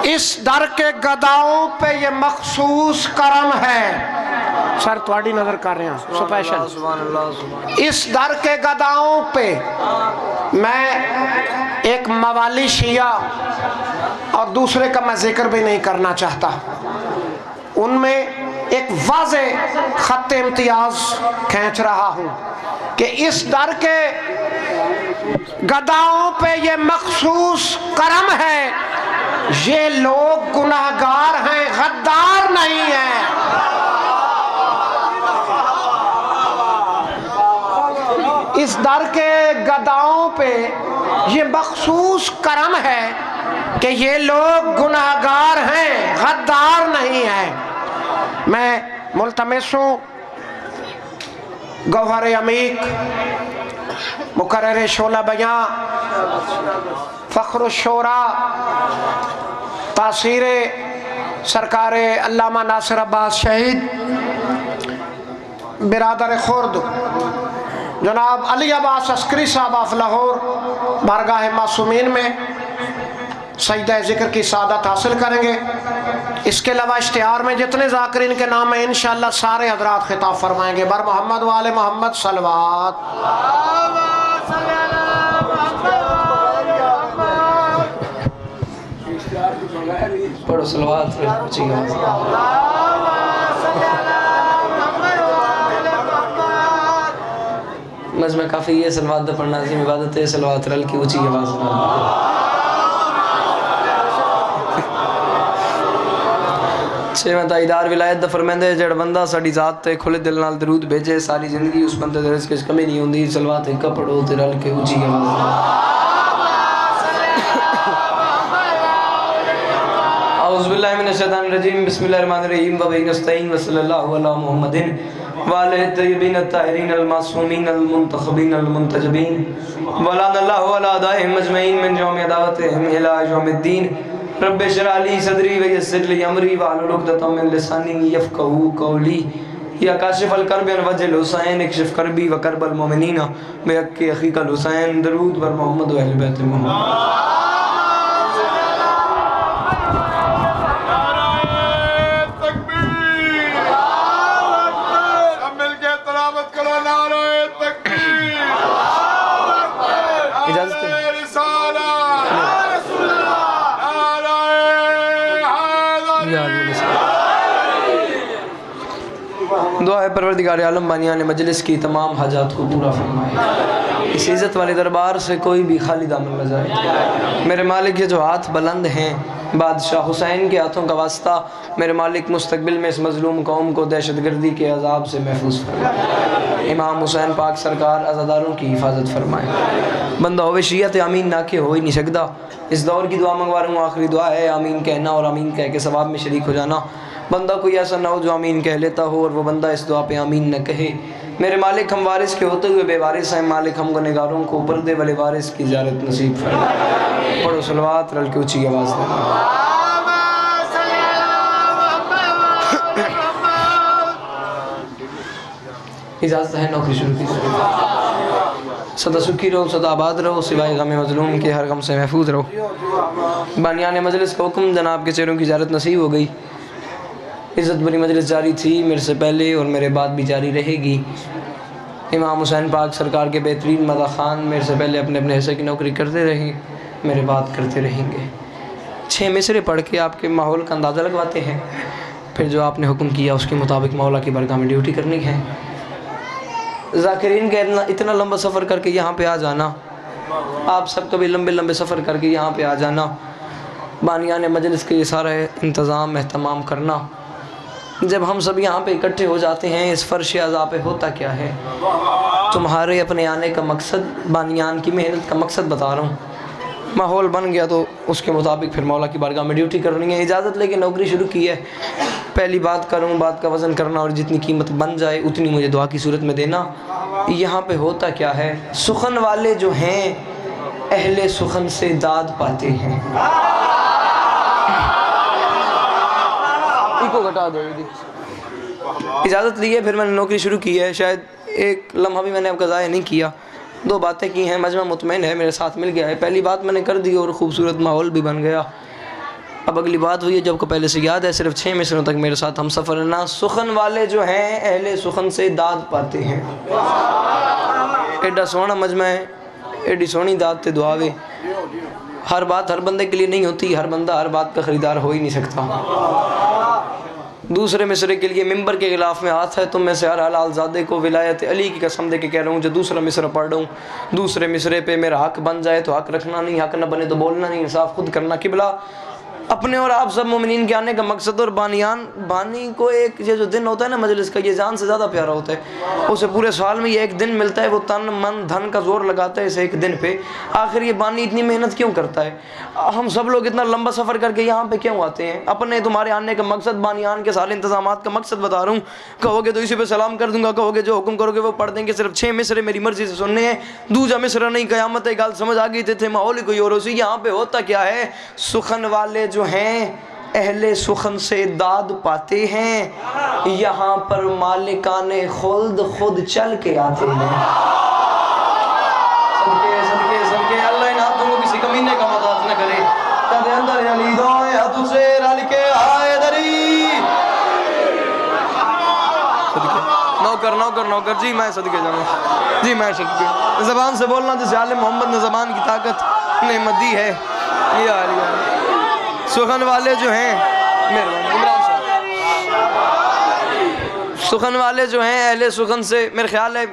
इस दर के गदाओं पे ये मखसूस करम है। सर थोड़ी नजर कर रहे हैं स्पेशल। इस दर के गदाओं पे मैं एक मवाली शिया और दूसरे का मैं जिक्र भी नहीं करना चाहता, उनमें एक वाज़े खत इम्तियाज खींच रहा हूं कि इस दर के गदाओं पे ये मखसूस करम है, ये लोग गुनाहगार हैं, गद्दार नहीं हैं। इस दर के गदाओं पे ये मखसूस करम है कि ये लोग गुनाहगार हैं, गद्दार नहीं हैं। मैं मुल्तमिस हूँ गौहर अमीक, मुकर्रर शोला बयां, फ़ख्र शोरा, तासीर सरकार अल्लामा नासिर अब्बास शहीद, बिरादर खुर्द जनाब अली अब्बास अस्करी साहब ऑफ लाहौर बारगाह मासूमीन में सजदा ज़िक्र की सादत हासिल करेंगे। इसके अलावा इश्तिहार में जितने ज़ाकिरीन के नाम हैं इंशाअल्लाह सारे हज़रात खिताब फरमाएंगे। बर मोहम्मद वाले मोहम्मद सलवात। पढ़ो सलवात। मज़मा काफ़ी ये सलवात पढ़ना जी इबादत है, सलवात रल की ऊँची आवाज़ में। छेवें ताईदार विलायत फरमांदे जेड़ा बंदा साडी ज़ात ते खुले दिल नाल दरूद भेजे सारी जिंदगी उस बंदे दे रिज़्क़ च कमी नहीं होंदी। सलवात एक पढ़ो ते रल के ऊँची आवाज़ औज़ु बिल्लाहि मिनश शैतानिर रजीम बिस्मिल्लाहिर रहमानिर रहीम व बिही नस्तईन व सल्लल्लाहु अला मुहम्मदिन व आलिहि तय्यबीन अत्ताहिरीन अल मासूमीन अल मुंतखबीन अल मुंतजबीन व लअनल्लाहु अला अदाइहिम अजमईन मिन यौमि अदावतिहिम इला यौमिद्दीन। रब्बि इश्रह ली सदरी व यस्सिर ली अमरी वहलुल उक़दतम मिन लिसानी यफ़क़हू क़ौली। या काशिफ़ल कर्ब वजिल हुसैन इक्शिफ़ कर्बी व कर्बल मोमिनीन बिहक़्क़ि अख़ीकल हुसैन। दरूद बर मोहम्मद व अहले बैत मोहम्मद। दुआ है परवरदिगार आलम बानियान मजलिस की तमाम हाजात को पूरा फरमाए। इस इज़्ज़त वाले दरबार से कोई भी खाली दामन न जाए। मेरे मालिक ये जो हाथ बुलंद हैं बादशाह हुसैन के हाथों का वास्ता, मेरे मालिक मुस्तकबिल में इस मज़लूम कौम को दहशतगर्दी के अजाब से महफूज फरमाए। इमाम हुसैन पाक सरकार अज़ादारों की हिफाजत फरमाए। बंदा होवे शियत आमीन ना के हो ही नहीं सकता। इस दौर की दुआ मंगवा रहा हूँ, आखिरी दुआ है आमीन कहना और आमीन कह के सवाब में शरीक हो जाना। बंदा कोई ऐसा ना हो जो आमीन कह लेता हो और वो बंदा इस दुआ पे आमीन न कहे। मेरे मालिक हम वारिस के होते हुए बेवारिस हैं, मालिक हम गुनहगारों को पर्दे वाले वारिस की ज़ियारत नसीब फरमाए। पढ़ो सलवात रल के ऊँची आवाज़ देना। इजाज़त है नौकरी शुरू की। सदा सुखी रहो, सदा आबाद रहो, सिवाय गम मज़लूम के हर गम से महफूज रहो। बानियान मजलिस का हुक्म जनाब के चेहरों की ज़ियारत नसीब हो गई। इज़्ज़त भरी मजलिस जारी थी मेरे से पहले और मेरे बाद भी जारी रहेगी। इमाम हुसैन पाक सरकार के बेहतरीन मदा ख़ान मेरे से पहले अपने अपने हिस्से की नौकरी करते रहे, मेरे बाद करते रहेंगे। 6 मिसरे पढ़ के आपके माहौल का अंदाज़ा लगवाते हैं, फिर जो आपने हुक्म किया उसके मुताबिक मौला की बरगाह में ड्यूटी करनी है। ज़ाकिरीन का इतना लंबा सफ़र करके यहाँ पे आ जाना, आप सब कभी लंबे लंबे सफ़र करके यहाँ पे आ जाना, बानियान मजलिस के ये सारा इंतज़ाम एहतमाम करना। जब हम सब यहाँ पे इकट्ठे हो जाते हैं इस फ़र्श अज़ा पे होता क्या है? तुम्हारे अपने आने का मकसद, बानियान की मेहनत का मकसद बता रहा हूँ। माहौल बन गया तो उसके मुताबिक फिर मौला की बारगाह में ड्यूटी करनी है। इजाज़त लेके नौकरी शुरू की है। पहली बात करूँ, बात का वज़न करना और जितनी कीमत बन जाए उतनी मुझे दुआ की सूरत में देना। यहाँ पे होता क्या है, सुखन वाले जो हैं अहले सुखन से दाद पाते हैं। इको घटा दो। इजाज़त ली है, फिर मैंने नौकरी शुरू की है। शायद एक लम्हा भी मैंने आपका ज़ाया नहीं किया। 2 बातें की हैं, मजमा मुतमईन है, मेरे साथ मिल गया है। पहली बात मैंने कर दी और ख़ूबसूरत माहौल भी बन गया। अब अगली बात हुई है जो आपको पहले से याद है, सिर्फ 6 मिसरों तक मेरे साथ हम सफ़र ना। सुखन वाले जो हैं अहले सुखन से दाद पाते हैं। एडा सोहना मजमा है, एडी सोहनी दाद ते दुआवे। हर बात हर बंदे के लिए नहीं होती, हर बंदा हर बात का ख़रीदार हो ही नहीं सकता। दूसरे मिसरे के लिए मिंबर के ख़िलाफ़ में हाथ है, तुम में से हर हलालज़ादे को विलायत अली की कसम दे के कह रहा हूँ, जो दूसरा मिसरा पढ़ रहा हूँ, दूसरे मिसरे पे मेरा हक बन जाए तो हक रखना नहीं, हक न बने तो बोलना नहीं, इंसाफ खुद करना। किबला अपने और आप सब मोमिनीन के आने का मकसद और बानी को एक ये जो दिन होता है ना मजलिस का, ये जान से ज़्यादा प्यारा होता है। उसे पूरे साल में ये एक दिन मिलता है, वो तन मन धन का जोर लगाता है इस एक दिन पे। आखिर ये बानी इतनी मेहनत क्यों करता है? हम सब लोग इतना लंबा सफ़र करके यहाँ पे क्यों आते हैं? अपने तुम्हारे आने का मकसद, बानियान के सारे इंतजाम का मकसद बता रहा हूँ। कहोगे तो इसी पे सलाम कर दूंगा, कहोगे जो हुक्म करोगे वो पढ़ देंगे। सिर्फ 6 मिसरे मेरी मर्जी से सुनने हैं, दूजा मिसरा नहीं। क़यामत है, गाल समझ आ गई थे माहौल ही कोई और उसी। यहाँ पे होता क्या है, सुखन वाले जो हैं अहले सुखन से दाद पाते हैं। यहाँ पर मालिकाने खुल्द खुद चल के आते हैं। सदके सदके सदके अल्लाह इन हाथों को किसी कमीने का मदद न करे। तेरे अंदर अली दोए हाथों से रल के आए दरी। नौकर नौकर नौकर जी मैं सदके जाऊँ जी, मैं सदके ज़बान से बोलना जैसे आले मोहम्मद ने ज़बान की ताकत नेमत दी है। या सुखन वाले जो हैं, इमरान साहब, सुखन वाले जो हैं अहले सुखन से, मेरे ख्याल है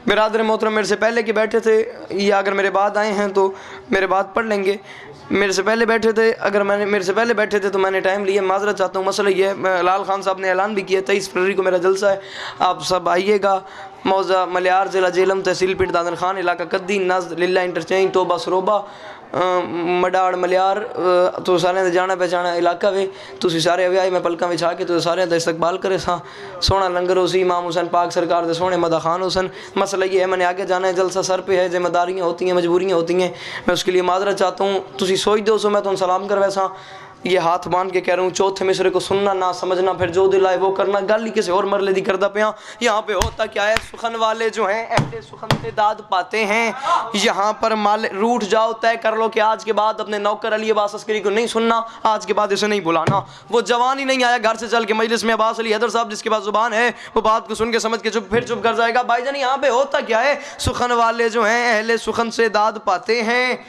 बिरादर मोहतरम मेरे से पहले के बैठे थे, या अगर मेरे बाद आए हैं तो मेरे बाद पढ़ लेंगे। मेरे से पहले बैठे थे, अगर मैंने मेरे से पहले बैठे थे तो मैंने टाइम लिया, माजरत चाहता हूँ। मसला ये है, लाल खान साहब ने ऐलान भी किया 23 फरवरी को मेरा जलसा है, आप सब आइएगा। मौजा मलियार ज़िला जेलम तहसील पिंड दादन खान इलाका कद्दी नज़द लिल्ला इंटरचेंज तोबा सरोबा मडाड़ मलियार। तो सारे का जाना पहचाना इलाका वे, तुसी सारे अव्याई मैं पलका बिछा के तो सारे का इस्तकबाल करे सा। सोहना लंगर हो सी, इमाम हुसैन पाक सरकार दे सोहने मदा खान हुसैन। मसला ये है, मैंने आगे जाना है, जलसा सर पे है, जिम्मेदारियाँ होती हैं, मजबूरियाँ होती हैं, मैं उसके लिए माजरत चाहता हूँ। तुसी सोच दो सो मैं तुम सलाम कर वैसा ये हाथ बांध के कह रहा हूँ। चौथे मिसरे को सुनना ना समझना, फिर जो दिल आए वो करना, गल ही किसी और मरले दी करदा पिया। यहाँ पे होता क्या है, सुखन वाले जो हैं अहले सुखन से दाद पाते हैं। यहाँ पर माल रूठ जाओ, तय कर लो कि आज के बाद अपने नौकर अली अब्बास अस्करी को नहीं सुनना, आज के बाद इसे नहीं बुलाना। वो जवान ही नहीं आया घर से चल के मजलिस में, अब्बास अली हैदर साहब जिसके पास जुबान है वो बात को सुन के समझ के चुप कर जाएगा। भाईजान यहाँ पे होता क्या है, सुखन वाले जो हैं अहले सुखन से दाद पाते हैं।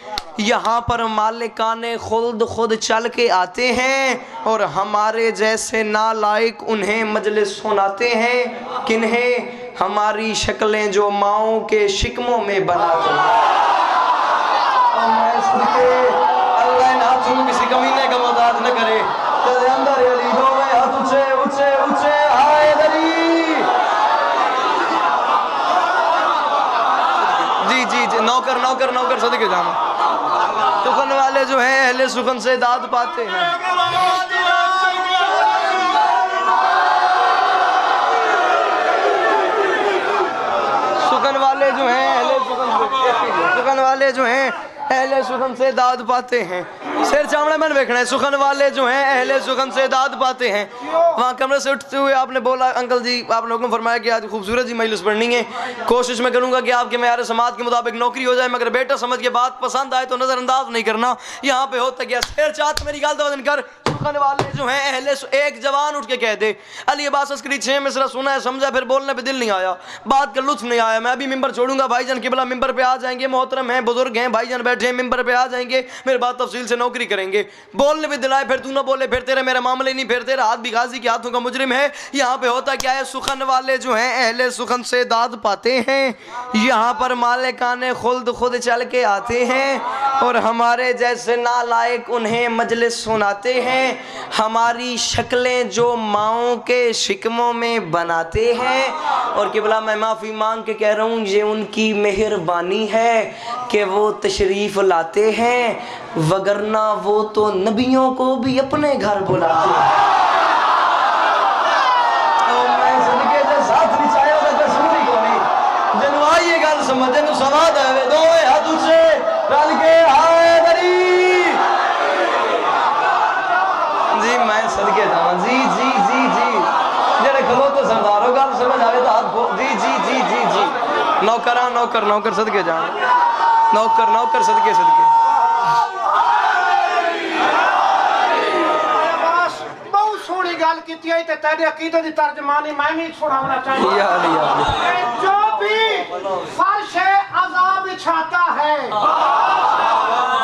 यहाँ पर मालिकाने खुल्द खुद चल के आते हैं और हमारे जैसे नालायक उन्हें मजलिस सुनाते हैं। किन्हें? हमारी शक्लें जो माओं के शिकमों में बनाते हैं। अल्लाह इन हाथों को किसी कमीने का मदद न करे। तेरे अंदर अली दोए हाथ ऊंचे ऊंचे ऊंचे आए दरी। जी जी जी, नौकर नौकर नौकर सदके जाना। सुखन वाले जो हैं अहले सुखन से दाद पाते हैं। सुखन वाले जो हैं अहले सुखन से दाद पाते हैं। सिर चामड़ा मैंने देखना है। सुखन वाले जो हैं अहले सुखन से दाद पाते हैं। वहाँ कमरे से उठते हुए आपने बोला, अंकल जी आपने हुक्म फरमाया कि आज खूबसूरत जी मजलिस पढ़नी है। कोशिश मैं करूँगा कि आपके मेरे समाज के मुताबिक नौकरी हो जाए, मगर बेटा समझ के बात पसंद आए तो नज़रअंदाज नहीं करना। यहाँ पे होता क्या, सिर चाहत मेरी गाल दबन कर। सुखन वाले जो हैं अहले, एक जवान उठ के कह दे अली अब्बास अस्करी 6 मिसरा सुना है, समझा, फिर बोलने पे दिल नहीं आया, बात का लुत्फ नहीं आया, मैं अभी मिंबर छोड़ूंगा। भाईजान किबला मिंबर पे आ जाएंगे, मोहतरम हैं, बुजुर्ग हैं, भाईजान बैठे हैं, मिंबर पे आ जाएंगे, मेरे बात तफसील से नौकरी करेंगे। बोलने पे दिलाए, फिर तू ना बोले, फिर तेरे मेरे मामले नहीं, फिर तेरा हाथ भी गाजी के हाथों का मुजरिम है। यहाँ पे होता क्या है, सुखन वाले जो हैं अहले सुखन से दाद पाते हैं। यहाँ पर मालिकाने खुल्द खुद चल के आते हैं और हमारे जैसे नालायक उन्हें मजलिस सुनाते हैं। हमारी शक्लें जो माओं के शिकमों में बनाते हैं। और किबला मैं माफ़ी मांग के कह रहा हूँ, ये उनकी मेहरबानी है कि वो तशरीफ़ लाते हैं, वगरना वो तो नबियों को भी अपने घर बुलाते हैं। नौकरा नौकर नौकर सदके जान, नौकर नौकर सदके सदके। की थी ते तेरे अकीदत की तर्जमानी मैं भी सुनाना चाहिए। या अली, या अली। जो भी फर्श अज़ाब बिछाता है,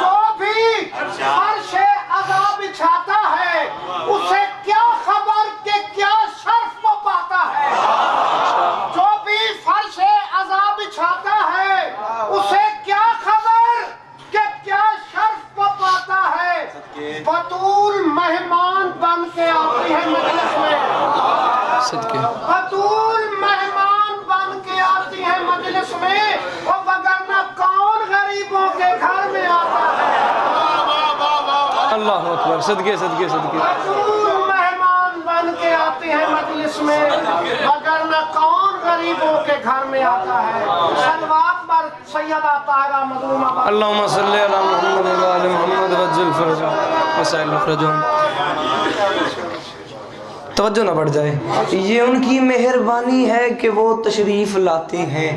जो भी फर्श अज़ाब बिछाता है, उसे क्या खबर के क्या शर्फ वो पाता है। जो भी फर्श अज़ाब बिछाता है, उसे क्या खबर के क्या शर्फ वो पाता है। बतूल मेहमान बन के आती है मजलिस में, सदके बतूल मेहमान बन के आती है मजलिस में, और वगरना कौन गरीबों के घर में आता है। अल्लाह अकबर, सदके सदके सदके। बतूल मेहमान बन के आती है मजलिस में, वगरना कौन गरीबों के घर में आता है। सलवात पर सैयदा ताहिरा मज़लूमा अल्लाहुम्मा सल्ली अला मुहम्मद व आले मुहम्मद वज्जल फरजहुम वसैल मखरजहुम। तवज्जो ना बढ़ जाए, ये उनकी मेहरबानी है कि वो तशरीफ़ लाते हैं,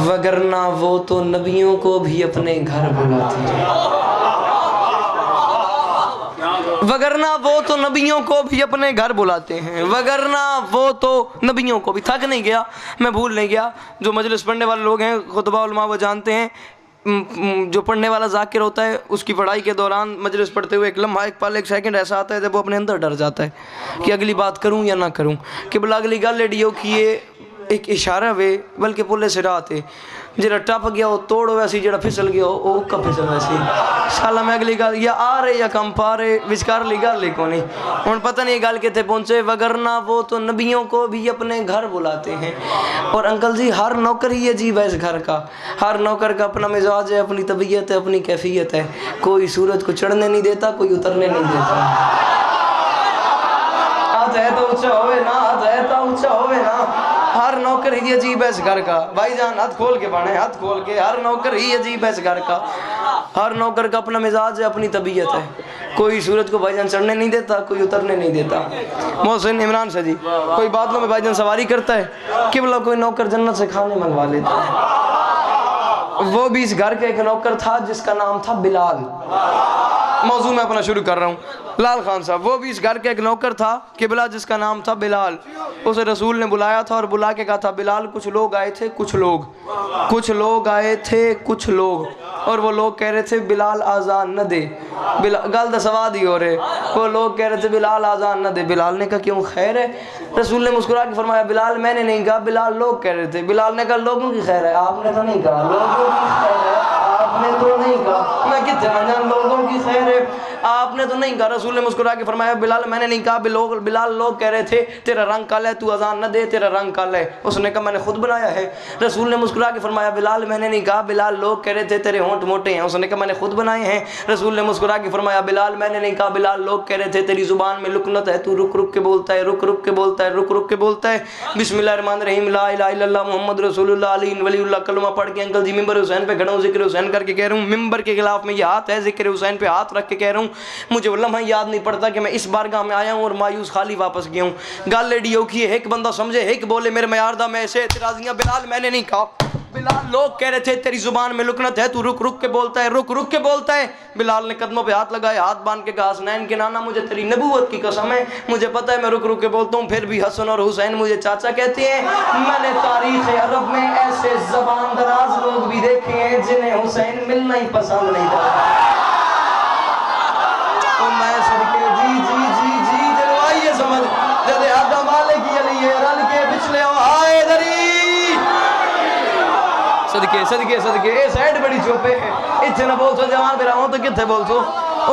वगरना वो तो नबियों को भी अपने घर बुलाते हैं। वगरना वो तो नबियों को भी अपने घर बुलाते हैं, वगरना वो तो नबियों को भी। थक नहीं गया, मैं भूल नहीं गया। जो मजलिस पढ़ने वाले लोग हैं, खुतबा उलमा, वो जानते हैं, जो पढ़ने वाला ज़ाकिर होता है उसकी पढ़ाई के दौरान मजलिस पढ़ते हुए एक लम्हा, एक पल, एक सेकंड ऐसा आता है जब वो अपने अंदर डर जाता है कि अगली बात करूं या ना करूं, कि भला अगली गल एडियो कि ये एक इशारा वे बल्कि पुले सिरा आते जरा टप गया वो तोड़ वैसी, जरा फिसल गया वो उक्का फिसल वैसी। साला मैं अगली गल या आ रहे या कम पा रहे विचकार ली गल को नहीं हूँ पता नहीं गल कितने पहुँचे। वगरना वो तो नबियों को भी अपने घर बुलाते हैं। और अंकल जी हर नौकर ही अजीब है इस घर का, हर नौकर का अपना मिजाज है, अपनी तबीयत है, अपनी कैफियत है। कोई सूरज को चढ़ने नहीं देता, कोई उतरने नहीं देता। हाथ है तो ऊंचा होवे ना, हाथ है तो ऊंचा होवे ना। हर नौकर ही अजीब है इस घर का। भाईजान हाथ खोल के बने, हाथ खोल के। हर नौकर ही अजीब है इस घर का। हर नौकर का अपना मिजाज है, अपनी तबीयत है। कोई सूरज को भाईजान चढ़ने नहीं देता, कोई उतरने नहीं देता। मोहसिन इमरान से जी कोई बादलों में भाईजान सवारी करता है कि बोला कोई नौकर जन्नत से खाने मंगवा लेता है। वो भी इस घर का एक नौकर था जिसका नाम था बिलाल। मौजू में अपना शुरू कर रहा हूँ, लाल खान साहब। वो भी इस घर का एक नौकर था किबला जिसका नाम था बिलाल। उसे रसूल ने बुलाया था और बुला के कहा था बिलाल कुछ लोग आए थे, कुछ लोग आए थे, कुछ लोग, और वो लोग कह रहे थे बिलाल आज़ान न दे। गल द सवाद ही हो रहे। वो लोग कह रहे थे बिलाल आज़ान न दे। बिलाल ने कहा क्यों, खैर है? रसूल ने मुस्कुरा के फरमाया बिलाल मैंने नहीं कहा, बिलाल लोग कह रहे थे। बिलाल ने कहा लोगों की खैर है, आपने तो नहीं कहा। लोगों की खैर है, आपने तो नहीं कहा। मैं कितने मंजान लोगों की खैर है, आपने तो नहीं कहा। रसूल ने मुस्कुरा के फरमाया बिलाल मैंने नहीं कहा, बिलाल लोग कह रहे थे तेरा रंग काला है, तू अजान न दे, तेरा रंग काला है। उसने कहा मैंने खुद बनाया है। रसूल ने मुस्कुरा के फरमाया बिलाल मैंने नहीं कहा, बिलाल लोग कह रहे थे तेरे होंठ मोटे हैं। उसने कहा मैंने खुद बनाए हैं। रसूल ने मुस्कुरा के फरमाया बिलाल मैंने नहीं कहा, बिलाल लोग कह रहे थे तेरी जुबान में लुकनत है, तू रुक रुक के बोलता है, रुक रुक के बोलता है, रुक रुक के बोलता है। बिस्मिल्लाहिर्रहमानिर्रहीम ला इलाहा इल्लल्लाह मुहम्मद रसूलुल्लाह अली वलीउल्लाह कलमा पढ़ के अंकल जी मिंबर हुसैन पे खड़ा हूँ, जिक्र हुसैन करके कह रहा हूँ। मिंबर के खिलाफ में ये हाथ है, जिक्र हुसैन पे हाथ रख के कह रहा हूँ। मुझे वो लम्हा याद नहीं पड़ता कि मैं इस बारगाह में आया हूँ और मायूस खाली वापस गया हूँ। गल लेडी हो की एक बंदा समझे, एक बोले मेरे मयारदा में ऐसे एतराज़ियाँ। बिलाल मैंने नहीं कहा, बिलाल लोग कह रहे थे तेरी जुबान में लुकनत है, तू रुक रुक के बोलता है, रुक रुक के बोलता है। बिलाल ने कदमों पे हाथ लगाए, हाथ बांध के कहा हसनैन के नाना मुझे तेरी नबूवत की कसम है, मुझे पता है मैं रुक रुक के बोलता हूँ, फिर भी हसन और हुसैन मुझे चाचा कहते हैं। मैंने तारीख अरब में ऐसे जबान दराज लोग भी देखे हैं जिन्हें हुसैन मिलना ही पसंद नहीं था। तो मैं सदके जी जी जी जी जलवाइए समझ जदे आदा माले की अली रल के पिछले आए दरी सदके सदके सदके। ये साइड बड़ी चुप है, इतने ना बोल सो जवान पे रहा तो कितने बोल सो।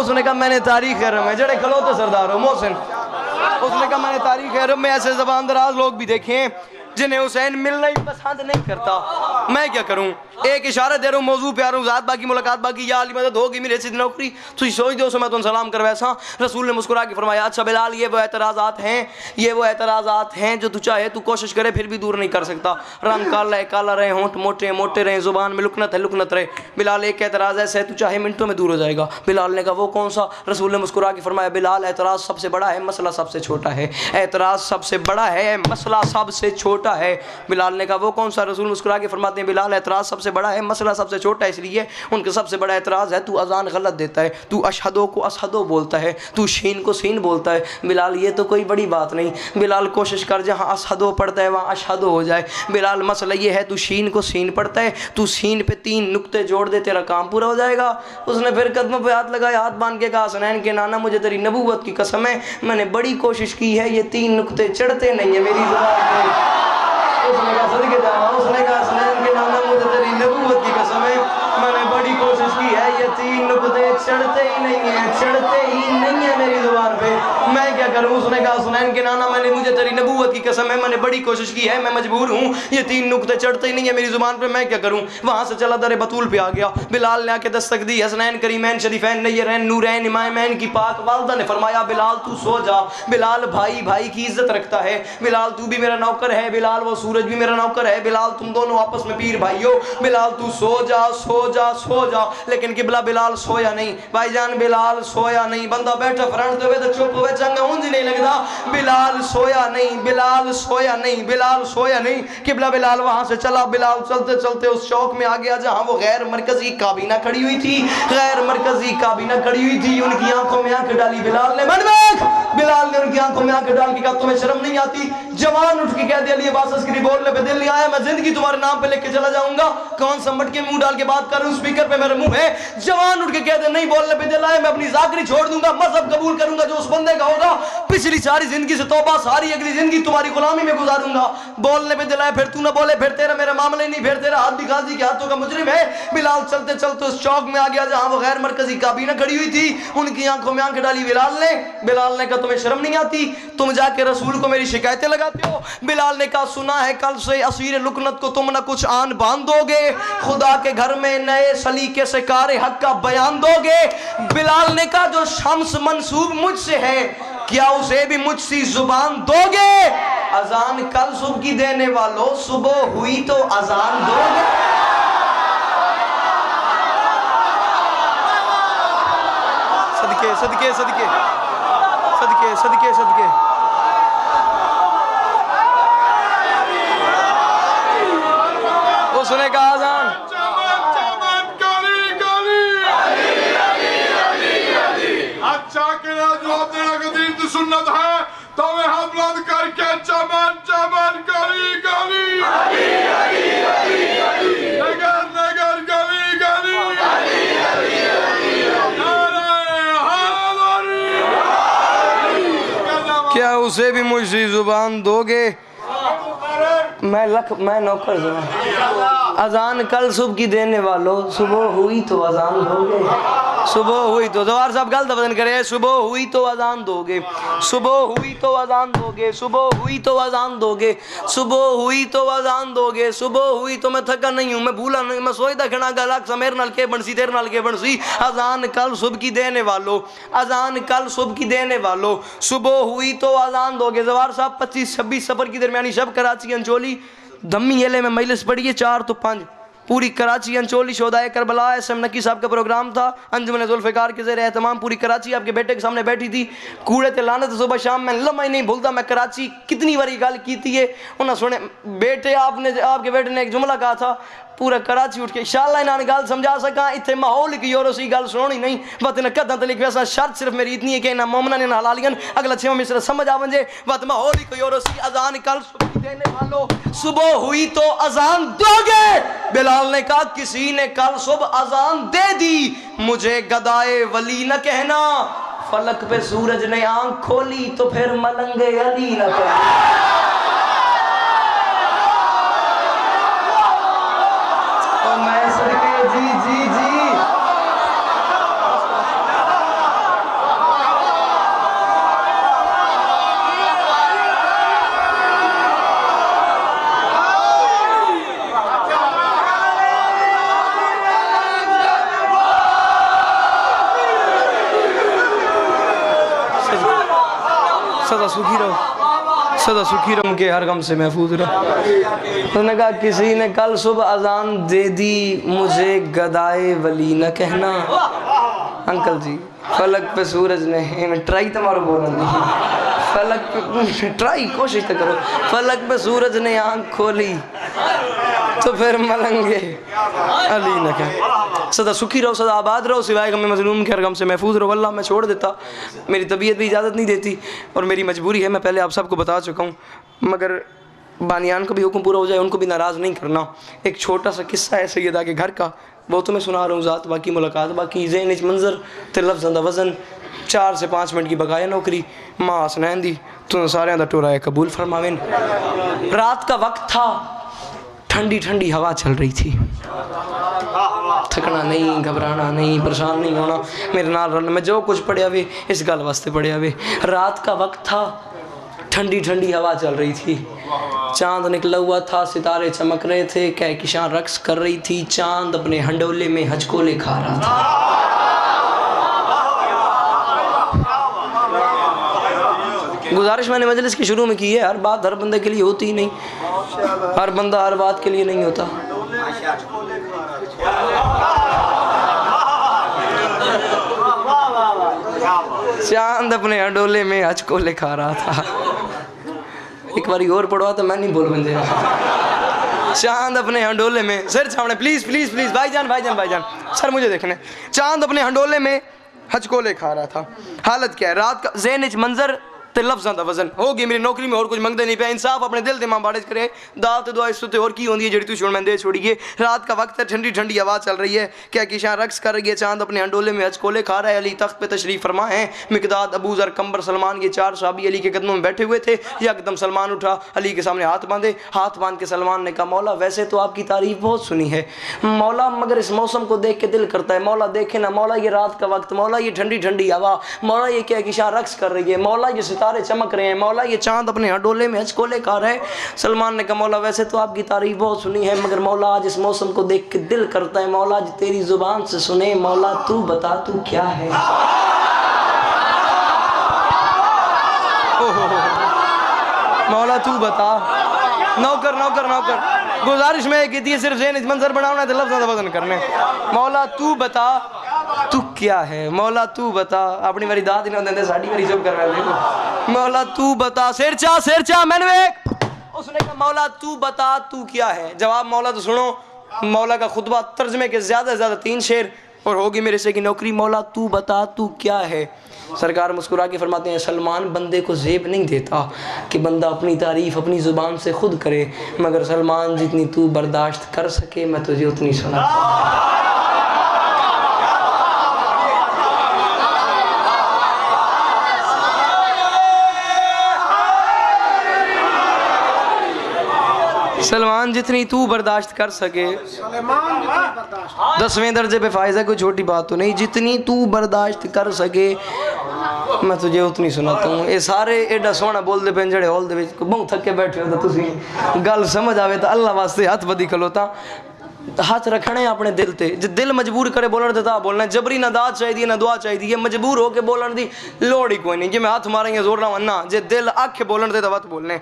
उसने कहा मैंने तारीख अरब में जड़े खलोते सरदार हो मोहसिन, उसने कहा मैंने तारीख अरब में ऐसे जबान दराज लोग भी देखे हैं जिन्हें हुसैन मिलना ही पसंद नहीं करता। मैं क्या करूं, एक इशारा दे रहा हूं, मौजू पे आ रहा हूं, ज़ात बाकी मुलाकात बाकी, या अली मदद होगी मेरे से नौकरी तुझी सोच दो मैं तुम सलाम कर वैसा। रसूल ने मुस्कुरा के फरमाया अच्छा बिलाल ये वो एतराज़ात हैं, ये वो एतराज़ात हैं जो तू चाहे तू कोशिश करे फिर भी दूर नहीं कर सकता। रंग काला है, काला रहे, होंठ मोटे मोटे रहे, जुबान में लुकनत है, लुकनत रहे। बिलाल एक एतराज़ ऐसा है तू चाहे मिनटों में दूर हो जाएगा। बिलाल ने कहा वो कौन सा? रसूल ने मुस्कुरा के फरमाया बिलाल एतराज़ सबसे बड़ा है, मसला सबसे छोटा है। एतराज़ सबसे बड़ा है, मसला सबसे छोटा नुक्ता है। बिलाल ने कहा वो कौन सा? रसूल मुस्कुरा के फरमाते हैं बिलाल एतराज़ सबसे बड़ा है, मसला सबसे छोटा है, इसलिए उनका सबसे बड़ा एतराज़ है तू अजान गलत देता है, तू अशहदो को असहदो बोलता है, तू शीन को सीन बोलता है। बिलाल ये तो कोई बड़ी बात नहीं, बिलाल कोशिश कर जहाँ असहदो पढ़ता है वहाँ अशहदो हो जाए। बिलाल मसला ये है तू शीन को सीन पढ़ता है, तू सीन पे 3 नुक्ते जोड़ दे, तेरा काम पूरा हो जाएगा। उसने फिर कदमों पे हाथ लगाया, हाथ बांध के कहा हसनैन के नाना मुझे तेरी नबूवत की कसम है, मैंने बड़ी कोशिश की है, ये 3 नुक्ते चढ़ते नहीं है मेरी ज़ुबान पे। उसने कहा सदके जावा, उसने कहा हसनैन के नाना मुझे तेरी नबूवत की कसम है, मैंने बड़ी कोशिश की है, ये 3 नुक्ते चढ़ते ही नहीं है, चढ़ते ही नहीं है मेरी ज़ुबान पे, मैं क्या करूं? उसने कहा हुसैन के नाना मैंने मुझे तेरी नबूवत की कसम है, मैंने बड़ी कोशिश की है, मैं मजबूर हूँ, ये 3 नुक्ते चढ़ते ही नहीं है मेरी ज़ुबान पे, मैं क्या करूं? वहाँ से चला दर बतूल पे आ गया। बिलाल ने आके दस्तक दी, हसनैन करीमैन शरीफैन नय्यरैन नूरैन इमामैन की पाक वालदा ने फरमाया बिलाल तू सो जा। बिलाल भाई भाई की इज्जत रखता है, बिलाल तू भी मेरा नौकर है, बिलाल वो सूरज भी मेरा नौकर है, बिलाल तुम दोनों आपस में पीर भाई हो, बिलाल तू सो जा सो जा सो जा। लेकिन किबला बिलाल सोया नहीं, भाईजान बिलाल सोया नहीं, बंदा बैठा फ्रंट पे तो चुप हुए चंगा ऊंज नहीं लगता। बिलाल सोया नहीं, बिलाल सोया नहीं, बिलाल सोया नहीं। किबला बिलाल वहां से चला, बिलाल चलते चलते उस चौक में आ गया जहां वो गैर मरकजी काबीना खड़ी हुई थी, गैर मरकजी काबीना खड़ी हुई थी। उनकी आंखों में आंख डाली बिलाल ने, मन देख, बिलाल ने उनकी आंखों में आंख डाल के कहा तुम्हें शर्म नहीं आती? जवान उठ के कह दिया लिए बास अस्करी बोलने पे दिल नहीं आया, मैं जिंदगी तुम्हारे नाम पे लेके चला जाऊंगा। कौन सा मटके मुंह डाल के बात कर रहा हूं, स्पीकर पे मेरा मुंह है। जवान उठ के कह दे नहीं बोलने पे दिल आया, मैं अपनी जाकरी छोड़ दूंगा, मजहब कबूल करूंगा जो उस बंदे का होगा, पिछली सारी जिंदगी से तौबा, सारी अगली जिंदगी तुम्हारी गुलामी में गुजारूंगा। बोलने पे दिल आया, फिर तू ना बोले, फिर तेरा मेरा मामला ही नहीं, फिर तेरा हाथ भी गाजी के हाथों का मुजरिम है। बिलाल चलते चलते उस चौक में आ गया जहां वो गैर मरकजी काबीना खड़ी हुई थी। उनकी आंखों में आंख डाली बिलाल ने। बिलाल ने कहा तुम्हें शर्म नहीं आती? तुम जाके रसूल को मेरी शिकायतें लगाते हो। बिलाल ने कहा सुना है कल से असीर लुकनत को तुम ना कुछ आन बांध दोगे, खुदा के घर में नए सलीके से कार हक का बयान दोगे। बिलाल ने कहा जो शम्स मंसूब मुझसे है क्या उसे भी मुझसे जुबान दोगे? अजान कल सुबह की देने वालों, सुबह हुई तो अजान दोगे। सदके सदके सदके सदके सदके सदके उसने कहा अजान सुन्नत है तो मैं हाथ बुलंद करके चमन चमन गली गली नगर नगर गली गली क्या उसे भी मुझसे जुबान दोगे? मैं नौकर अजान कल सुबह की देने वालों, सुबह हुई तो अजान दोगे। सुबह हुई तो जवार साहब गलत वजन करे, सुबह हुई तो अजान दोगे, सुबह हुई तो अजान दोगे, सुबह हुई तो अजान दोगे, सुबह हुई तो अजान दोगे, सुबह हुई तो मैं थका नहीं हूँ, मैं भूला नहीं, मैं सोचता खड़ा गला समेर नाल के बनसी तेरे नाल के बनसी। अजान कल सुबह की देने वालों, अजान कल सुबह की देने वालों, सुबह हुई तो अजान दोगे। जवार साहब 25-26 सफर की दरमियानी शब कराची अंचोली धम्मी एले में मजलिस पड़ी है 4 तो 5 पूरी कराची अंचोली शोदाए करबला SM नकी साहब का प्रोग्राम था। अंजुमन जुल्फ़िकार के ज़ेर एहतमाम पूरी कराची आपके बेटे के सामने बैठी थी। कूड़े ते लानत सुबह शाम मैं लम्हा ही नहीं भूलता, मैं कराची कितनी बारी गल की थी है। उन्हें सुने बेटे आपके बेटे ने एक जुमला कहा था, पूरा कराची उठ के इंशाअल्लाह इन्होंने गल समझा सका। इतने माहौल की और उसी गल सुनी नहीं बत इन्हें कदा तक वैसा शर्त सिर्फ मेरी इतनी है कि इन्हें मोमना ने हलालियन अगला 6 में सिर्फ समझ आ वजे बत माहौल ही कोई और उसी। अजान कल सुबह देने वालों, सुबह हुई तो अजान दोगे। बिलाल ने कहा किसी ने कल सुबह अजान दे दी, मुझे गदाए वली न कहना। फलक पे सूरज ने आंख खोली तो फिर मलंगे अली न कहना। जी जी जी सदा सुखी रहो, सदा सुखी रहो के हर गम से महफूज रहो। उसने कहा किसी ने कल सुबह अजान दे दी, मुझे गदाए वली न कहना। अंकल जी फलक पे सूरज ने ट्राई तुम्हारा बोलना फलक पे ट्राई कोशिश तो करो, फलक पे सूरज ने आंख खोली तो फिर मलंगे अली न कहे। सदा सुखी रहो, सदा आबाद रहो, सिवाय गम मजलूम के हर गम से महफूज रहो। अल्लाह मैं छोड़ देता, मेरी तबीयत भी इजाज़त नहीं देती और मेरी मजबूरी है, मैं पहले आप सबको बता चुका हूँ। मगर बानियान का भी हुक्म पूरा हो जाए, उनको भी नाराज़ नहीं करना। एक छोटा सा किस्सा है सैयदा के घर का, वो तो मैं सुना रहा हूँ। ज़ात बाकी मुलाकात बाकी, ज़हन इच मंजर ते लफ्ज़ दा वज़न, 4 से 5 मिनट की बकाया नौकरी, माँ हसनैन दी तो सारे दा टोरा है कबूल फरमावेन। रात का वक्त था, ठंडी ठंडी हवा चल रही थी। थकना नहीं, घबराना नहीं, परेशान नहीं होना, मेरे नाल रल। मैं जो कुछ पढ़िया वे इस गल वास्ते पढ़िया वे। रात का वक्त था, ठंडी ठंडी हवा चल रही थी, चांद निकला हुआ था, सितारे चमक रहे थे, कहकशां रक्स कर रही थी, चांद अपने हंडोले में हजकोले खा रहा था। गुजारिश मैंने मजलिस की शुरू में की है, हर बात हर बंदे के लिए होती ही नहीं, हर बंदा हर बात के लिए नहीं होता। चांद अपने हंडोले में हजकोले खा रहा था। एक बार और पढ़वा तो मैं नहीं बोल बंदे। चांद अपने हंडोले में, सर सामने प्लीज प्लीज प्लीज, भाईजान भाईजान भाईजान सर मुझे देखने। चांद अपने हंडोले में हजकोले खा रहा था। हालत क्या है? रात का ज़हन इच मंजर ते लफ्ज़ां दा वज़न होगी मेरी नौकरी में और कुछ मंगदे नहीं पे। इंसाफ अपने दिल दिमाग बारिश करे, दात दुआ इस ते और की होंदी है जेड़ी तू छोड़ मैं दे छोड़िए। रात का वक्त है, ठंडी ठंडी हवा चल रही है, क्या किशां रक्स कर रही है, चांद अपने हंडोले में हजकोले खा रहा है। अली तख्त पे तशरीफ फरमा है, मिकदाद, अबू ज़र, कंबर, सलमान, ये 4 सहाबी अली के कदमों में बैठे हुए थे। यकदम सलमान उठा, अली के सामने हाथ बांधे। हाथ बांध के सलमान ने कहा, मौला वैसे तो आपकी तारीफ बहुत सुनी है मौला, मगर इस मौसम को देख के दिल करता है मौला देखे ना मौला, ये रात का वक्त मौला, ये ठंडी ठंडी हवा मौला, ये क्या किशां रक्स कर रही है मौला, ये सितारे चमक रहे हैं मौला, ये चांद अपने हंडोले में हजकोले खा रहे हैं। सलमान ने कहा, मौला वैसे तो आपकी तारीफ बहुत सुनी है, मगर मौला आज इस मौसम को देख के दिल करता है मौला आज तेरी जुबान से सुने मौला, तू बता तू क्या है। मौला तू बता। नौकर नौकर नौकर गुजारिश में एक थी, सिर्फ ज़हन मंजर बनाना है, लफ्ज़ वजन करने। मौला तू बता तू क्या है, मौला तू बता। अपनी मेरी दाद ही ना देंदे, साड़ी मेरी जब कर रहे देखो। मौला तू बता, शेर चा मैंने उसने कहा मौला तू बता तू क्या है। जवाब मौला तो सुनो, मौला का खुतबा तर्जमे के ज़्यादा से ज़्यादा 3 शेर और होगी मेरे से की नौकरी। मौला तू बता तू क्या है। सरकार मुस्कुरा के फरमाते हैं, सलमान बंदे को ज़ेब नहीं देता कि बंदा अपनी तारीफ़ अपनी ज़ुबान से खुद करे, मगर सलमान जितनी तू बर्दाश्त कर सके मैं तुझे उतनी सुना। सलमान जितनी तू बर्दाश्त कर सके, 10वें दर्जे पे फायज़ है, कोई छोटी बात तो नहीं, जितनी तू बर्दाश्त कर सके मैं तुझे उतनी सुनाता हूँ। ये सारे एडा सोहना बोलते पे जड़े हॉल दे बहुत थके बैठे हो, तो तुसी गल समझ आवे तो अल्लाह वास्ते हथ बदी खलोता, हाथ रखने अपने दिल ते। जो दिल मजबूर करे बोलने देता बोलना, जबरी ना दाद चाहिए ना दुआ चाहिए, मजबूर होके बोलने दी लोड़ ही कोई नहीं। जे मैं हाथ मारेंगे जोर ना ना, जे दिल आखे बोलने देता वत बोलने।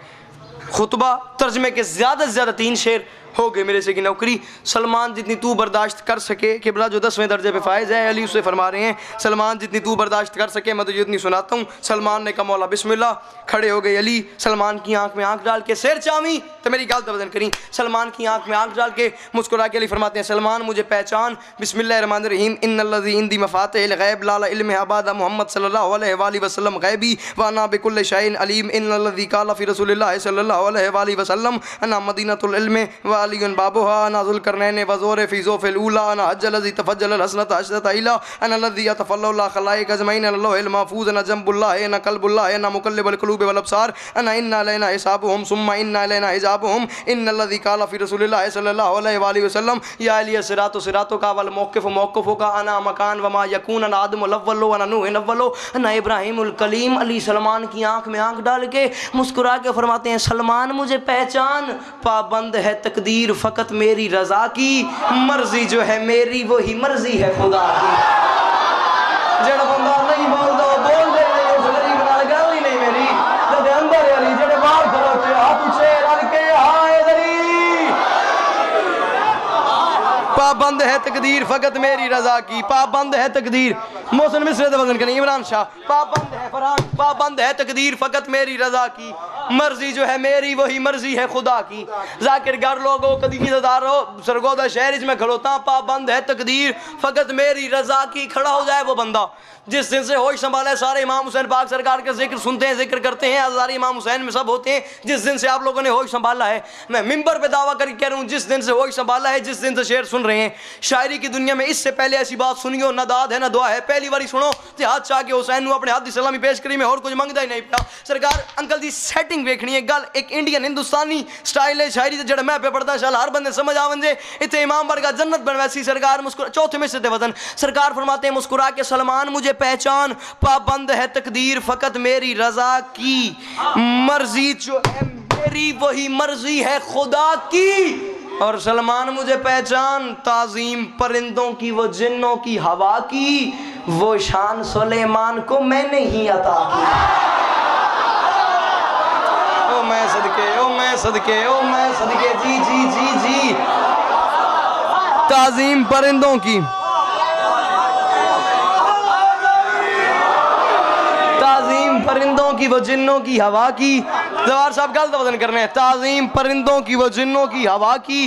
खुतबा तर्जमे के ज़्यादा से ज़्यादा 3 शेर हो गए मेरे से की नौकरी। सलमान जितनी तू बर्दाश्त कर सके, किबला जो 10वें दर्जे पे फायज़ है, अली उससे फरमा रहे हैं, सलमान जितनी तू बर्दाश्त कर सके मैं तुझे उतनी सुनाता हूँ। सलमान ने कहा मौला बिस्मिल्लाह। खड़े हो गए अली, सलमान की आंख में आंख डाल के, शेर चामी तो मेरी गाल तवज़न करी, सलमान की आंख में आंख डाल के मुस्कुरा के अली फरमाते हैं, सलमान मुझे पहचान, बिस्मिल्लाहिर्रहमानिर्रहीम, इन्नल्लज़ी इंदी मफ़ातिहुल गैब ला इल्म अबादा मुहम्मद सल्लल्लाहु अलैहि वसल्लम गैबी व अना बिकुल्लि शैइन अलीम, इन्नल्लज़ी क़ाला फ़ी रसूलिल्लाहि सल्लल्लाहु अलैहि वसल्लम अना मदीनतुल इल्म व अलीयुन बाबुहा अना ज़ुल्करनैन व ज़ोर फ़ी ज़ोफ़िल ऊला अना हज्जलज़ी तफ़ज्जल हसनत अशरत इला अना लज़ी यतफ़ल्लुल्लाह खलाइक अजमईन अल्लाहुल महफूज़ अना जंबुल्लाह अना क़ल्बुल्लाह अना मुक़ल्लिबुल क़ुलूब वल अब्सार अना इन्ना अलैना हिसाबुहुम सुम्मा इन्ना अलैना हिसाबुहुम इन्नल्लज़ी क़ाला फ़ी रसूलिल्लाहि सल्लल्लाहु अलैहि वसल्लम या अली सिरातो सिरातो का वल मौक़िफ़ु मौक़िफ़ु का अना मकान व मा यकून अना आदमुल अव्वल अना नूह अव्वल अना इब्राहीमुल कलीम। अली सलमान की आंख में आंख डाल के मुस्कुरा के फरमाते हैं, सलमान मुझे पहचान, पाबंद है तकदीर फ़कत मेरी रज़ा की, मर्जी जो है मेरी वही मर्जी है खुदा की। जड़ बंदा नहीं बोल दो बोल दे, उस गरीब नाल गल ही नहीं मेरी, जदे अंदर अली जड़े बाहर खड़ोते हाथ उछे रल के हाय दरी। पाबंद है तकदीर फ़कत मेरी रज़ा की, पाबंद है तकदीर मोहसिन मिसरे वजन करें। इमरान शाह, पाबंद है फरहान, पाबंद है तकदीर फकत मेरी रजा की, मर्जी जो है मेरी वही मर्जी है खुदा की। जाकिर घर लोगो कदी निज़ारो सरगोदा शहर में खड़ोता, पाबंद है तकदीर फकत मेरी रजा की। खड़ा हो जाए वो बंदा जिस दिन से होश संभाला है। सारे इमाम हुसैन पाक सरकार का जिक्र सुनते हैं, जिक्र करते हैं, हज़ारे इमाम हुसैन में सब होते हैं। जिस दिन से आप लोगों ने होश संभाला है, मैं मिंबर पे दावा करके कह रहा हूँ, जिस दिन से होश संभाला है, जिस दिन से शेर सुन रहे हैं, शायरी की दुनिया में इससे पहले ऐसी बात सुनी हो ना दाद है ना दुआ है। पहली बारी सुनो ते हाथ चाह के हुसैन नू अपने हाथ दी सलामी पेश करी, मैं और कुछ मंगदा ही नहीं पिया। सरकार अंकल दी सेटिंग देखनी है, गल एक इंडियन हिंदुस्तानी स्टाइल है शायरी जड़ा मैं पे पढ़ता शाल हर बंदे समझ आवन जे इतने इमाम वर्गा जन्नत बनवैसी। सरकार मुस्कुरा चौथे में से वतन सरकार फरमाते हैं मुस्कुरा के सलमान मुझे पहचान, पाबंद है तकदीर फकत मेरी रजा की, मर्जी जो है मेरी वही मर्जी है खुदा की। और सलमान मुझे पहचान, ताजीम परिंदों की वो जिन्नों की हवा की, वो शान सुलेमान को मैंने ही अता की। ओ मैं सदके, ओ मैं सदके, ओ मैं सदके, जी जी जी जी। ताजीम परिंदों की, ताजीम परिंदों की वो जिन्नों की हवा की। जवार साहब गलत वजन करने हैं। ताजीम परिंदों की वो जिन्नों की हवा की।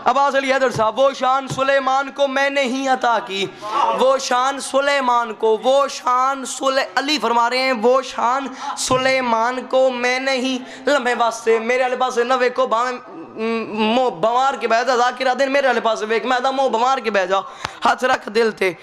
अब्बास अली हैदर साहब, वो शान सुलेमान को मैंने ही अता की, वो शान सुलेमान को, वो शान अली फरमा रहे हैं, वो शान सुलेमान को मैंने ही लम्हे वास्ते मेरे वाले पास नवे को मोह बमार के बैजा जाकिर दिन मेरे वाले पास वेख मैं मोह बमार के बैजा हाथ रख दिल थे।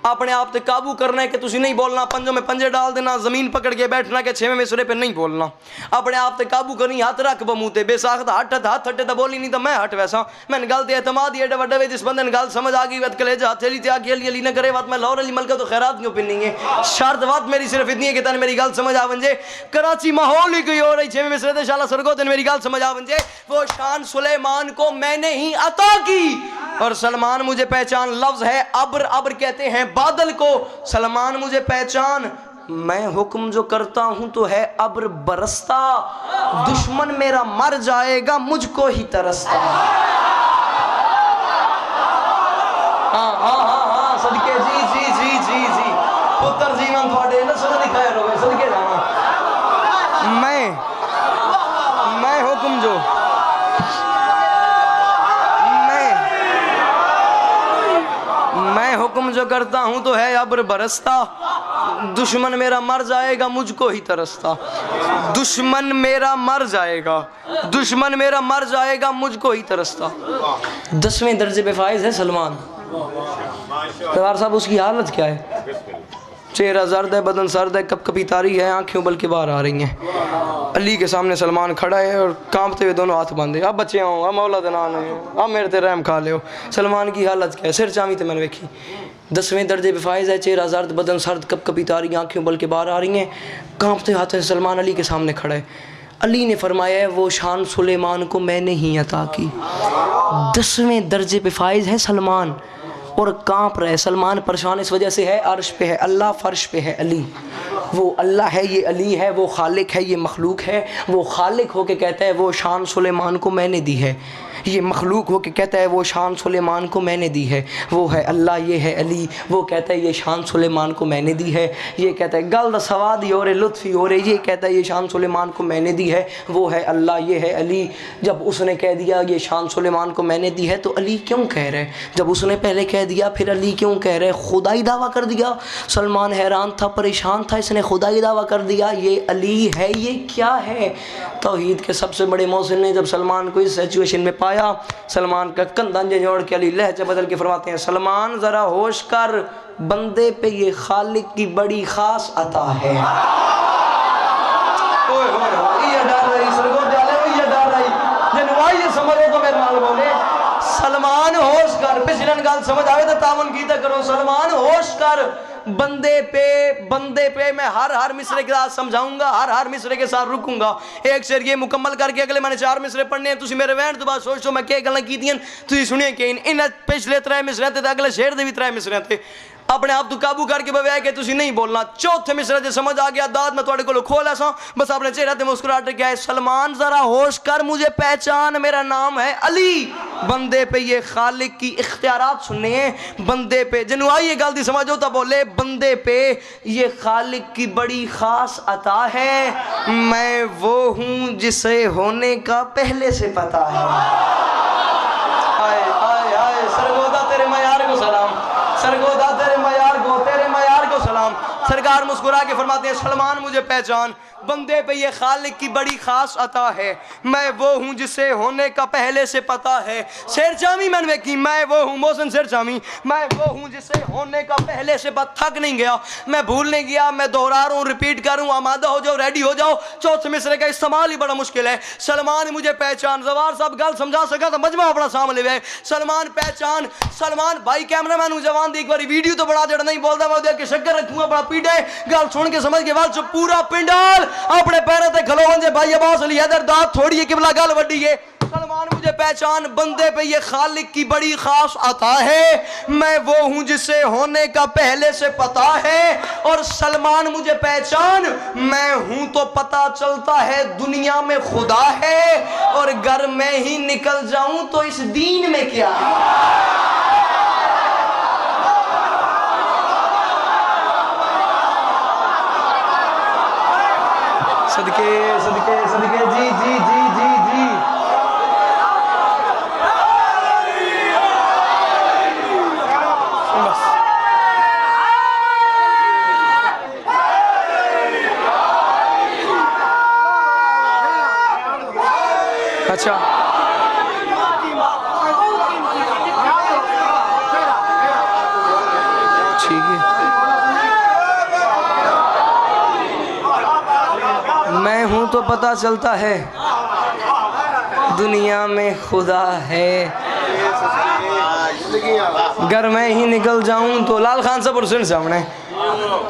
अपने आप पे काबू करना है कि तुझे नहीं बोलना, पंजों में पंजे डाल देना, जमीन पकड़ के बैठना के छेवें मिसरे पे नहीं बोलना। अपने आप पे काबू करनी, हाथ रख बमूते बेसाख्त हट हाथ हटे तो बोली नहीं तो मैं हट वैसा। मैंने गल एतमाद एडे वड्डे जिस बंदे ने गल समझ आ गई वत कलेजा हथेली ते आके अली अली न करे बात मैं लाहौर अली मलका तो खैरात क्यों पिनी है। शर्त बात मेरी सिर्फ इतनी है कि तने मेरी गल समझ आ जे। कराची माहौल ही कोई हो रही छेवें मिसरे ते शाला सरगो तेन मेरी गल समझ आ जे। वो शान सुलेमान को मैंने ही अता की, और सलमान मुझे पहचान लफ्ज है अब्र, अब्र कहते हैं बादल को। सलमान मुझे पहचान, मैं हुक्म जो करता हूं तो है अब्र बरसता, दुश्मन मेरा मर जाएगा मुझको ही तरसता। हाँ हाँ हाँ हाँ सदके जी जी जी जी जी पुत्र जीवन थोड़े ना सुन दिखाए रहो सदके जाना। मैं हुक्म जो मैं हुक्म जो करता हूं तो है अब्र बरसता, दुश्मन मेरा मर जाएगा मुझको ही तरसता। दुश्मन मेरा मर जाएगा, दुश्मन मेरा मर जाएगा मुझको ही तरसता। 10वें दर्जे पे फाइज है सलमान। दरबार साहब उसकी हालत क्या है? चेहरा जर्द है, बदन सर्द है, कप कपी तारी है, आंखें उबल के बाहर आ रही हैं। अली के सामने सलमान खड़ा है और कांपते हुए दोनों हाथ बांधे, अब बच्चे आओ, अब मौला दनान है, अब मेरे ते रहम खा ले। सलमान की हालत क्या है? सिर चामी तो मैंने देखी। 10वें दर्जे पे फाइज है, चेहरा जर्द, बदन सर्द, कप कपी तारी, आंखें उबल के बाहर आ रही हैं, कांपते हाथों से सलमान अली के सामने खड़ा है। अली ने फरमाया है वो शान सुलेमान को मैंने ही अता की। 10वें दर्जे पे फाइज है सलमान और कांप रहे। सलमान परेशान इस वजह से है, अर्श पे है अल्लाह, फर्श पे है अली। वो अल्लाह है, ये अली है, वो खालिक है, ये मखलूक है। वो खालिक होके कहता है वो शान सुलेमान को मैंने दी है, ये मखलूक होके कहता है वो शान सुलेमान को मैंने दी है। वो है अल्लाह, ये है अली। वो कहता है ये शान सुलेमान को मैंने दी है, ये कहता है गल सवाद ही हो रहे, लुत्फ़ी हो रहे, ये कहता है ये शान सुलेमान को मैंने दी है। वो है अल्लाह, ये है अली। जब उसने कह दिया ये शान सुलेमान को मैंने दी है तो अली क्यों कह रहे? जब उसने पहले कह दिया फिर अली क्यों कह रहे? खुदाई दावा कर दिया। सलमान हैरान था, परेशान था, इसने खुदाई दावा कर दिया। ये अली है, ये क्या है? तौहीद के सबसे बड़े मोहसिन ने जब सलमान को इस सिचुएशन में पाया, सलमान का कंधा जोड़ के अली लहजा बदल के फरमाते हैं सलमान जरा होश कर, बंदे पे ये खालिक की बड़ी खास अता है। ओए होए ये डर रही सरगो दयाले ये डर रही जनवाई ये समझो तो मेरे नाल बोले सलमान होश कर। पिछलन गाल समझ आवे तो तावन कीता करो। सलमान होश कर, बंदे पे मैं हर मिसरे के साथ समझाऊंगा, हर मिसरे के साथ रुकूंगा। एक शेर ये मुकम्मल करके अगले मैंने 4 मिसरे पढ़ने हैं। तुसी मेरे वैन तो बाद सोचो मैं क्या गल्लां कीतियां तुसी सुनिए कि इन पिछले 3 मिसरे थे अगले शेर दे भी 3 मिसरे थे। अपने आप तू काबू करके बवै के तुसी नहीं बोलना। चौथे मिसरे जो समझ आ गया दाद मैं थोड़े को खोल ऐसा बस अपने चेहरे ते मुस्कुराहट क्या है। सलमान जरा होश कर मुझे पहचान, मेरा नाम है अली। बंदे पे ये खालिक की इख्तियारात सुनने हैं, बंदे पे जिन्हों आई ये गलती समझो तो बोले बंदे पे ये खालिक की बड़ी खास अता है, मैं वो हूँ जिसे होने का पहले से पता है। आए आए आए सरगोदा तेरे मयार को सलाम, सरगोदा तेरे मयार को सलाम। सरकार मुस्कुरा के फरमाते हैं सलमान मुझे पहचान, बंदे पे ये खालिक की बड़ी खास अता है, मैं वो हूँ जिसे होने का पहले से पता है। शेर चामी मैंने देखी, मैं वो हूँ मोहसिन शेर चामी, मैं वो हूँ जिसे होने का पहले से थक नहीं गया, मैं भूल नहीं गया, मैं दोहरा रहा हूँ, रिपीट करूँ, आमादा हो जाओ, रेडी हो जाओ। चौथे मिसरे का इस्तेमाल ही बड़ा मुश्किल है। सलमान मुझे पहचान, जवार साहब गल समझा सका तो मजमा अपना सामने ले। सलमान पहचान, सलमान भाई कैमरा मैन जवान दी एक बार वीडियो तो बड़ा जड़ नहीं बोलता, मैं देख के शक्कर रखूंगा बड़ा पीड़े गल सुन के समझ के बाद पूरा पिंडाल अपने पैरों ते खलो जे भाई अब्बास अली हैदर दाद थोड़ी है किबला गल वड्डी है। सलमान मुझे पहचान, बंदे पे ये खालिक की बड़ी खास अता है, मैं वो हूँ जिसे होने का पहले से पता है। और सलमान मुझे पहचान, मैं हूँ तो पता चलता है दुनिया में खुदा है, और घर में ही निकल जाऊं तो इस दीन में क्या है। सदके सदके सदके जी जी जी जी जी। बस अच्छा ठीक है, मैं हूँ तो पता चलता है दुनिया में खुदा है, घर में ही निकल जाऊं तो लाल खान साहब और सामने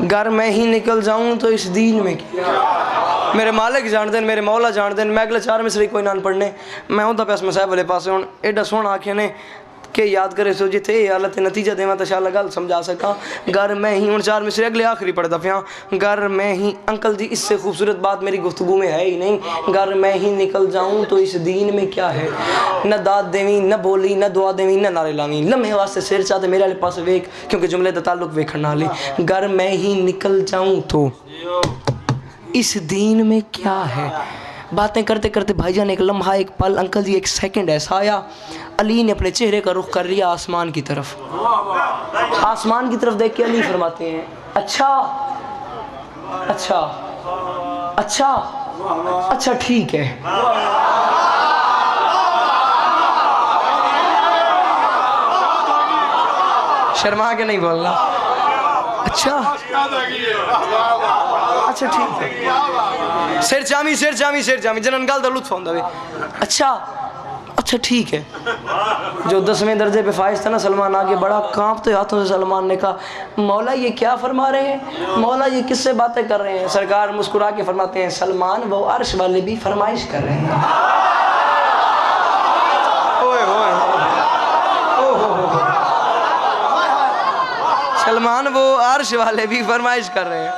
घर में ही निकल जाऊं तो इस दीन में क्या। मेरे मालिक जान देन, मेरे मौला जान देन, मैं अगले 4 मिसरे कोई नान पढ़ने मैं हूँ तो पैस मसाहब वाले पास हूँ एडा सोहना आखे ने के याद करे सो जिथे हालत नतीजा देवा तो शाला गल समझा सका। घर में ही हूँ 4 मिसरे अगले आखिरी पढ़ता पिया, घर में ही अंकल जी इससे खूबसूरत बात मेरी गुफ्तगू में है ही नहीं। घर में ही निकल जाऊँ तो इस दीन में क्या है, न दाद देवी न बोली न दुआ देवी न नारे लावी, लम्हे वास्ते सिर चाहते मेरे वाले पास वेख क्योंकि जुमले का ताल्लुक वेखण नाल ही। घर में ही निकल जाऊँ तो इस दीन में क्या है। बातें करते करते भाईजान एक लम्हा एक पल अंकल जी एक सेकंड ऐसा आया, अली ने अपने चेहरे का रुख कर लिया आसमान की तरफ। आसमान की तरफ देख के अली फरमाते हैं अच्छा अच्छा अच्छा अच्छा ठीक है। शर्मा के नहीं बोलना, अच्छा अच्छा ठीक है। सिर चामी सिर चामी सिर चामी जनन गल दा लुत्फ होंदा वे। अच्छा अच्छा ठीक है। जो 10वें दर्जे पे फाइज था ना सलमान आगे बड़ा कांपते हाथों से सलमान ने कहा मौला ये क्या फरमा रहे हैं, मौला ये किससे बातें कर रहे हैं। सरकार मुस्कुरा के फरमाते हैं सलमान वो अर्श वाले भी फरमाइश कर रहे हैं। सलमान वो अर्श वाले भी फरमाइश कर रहे हैं।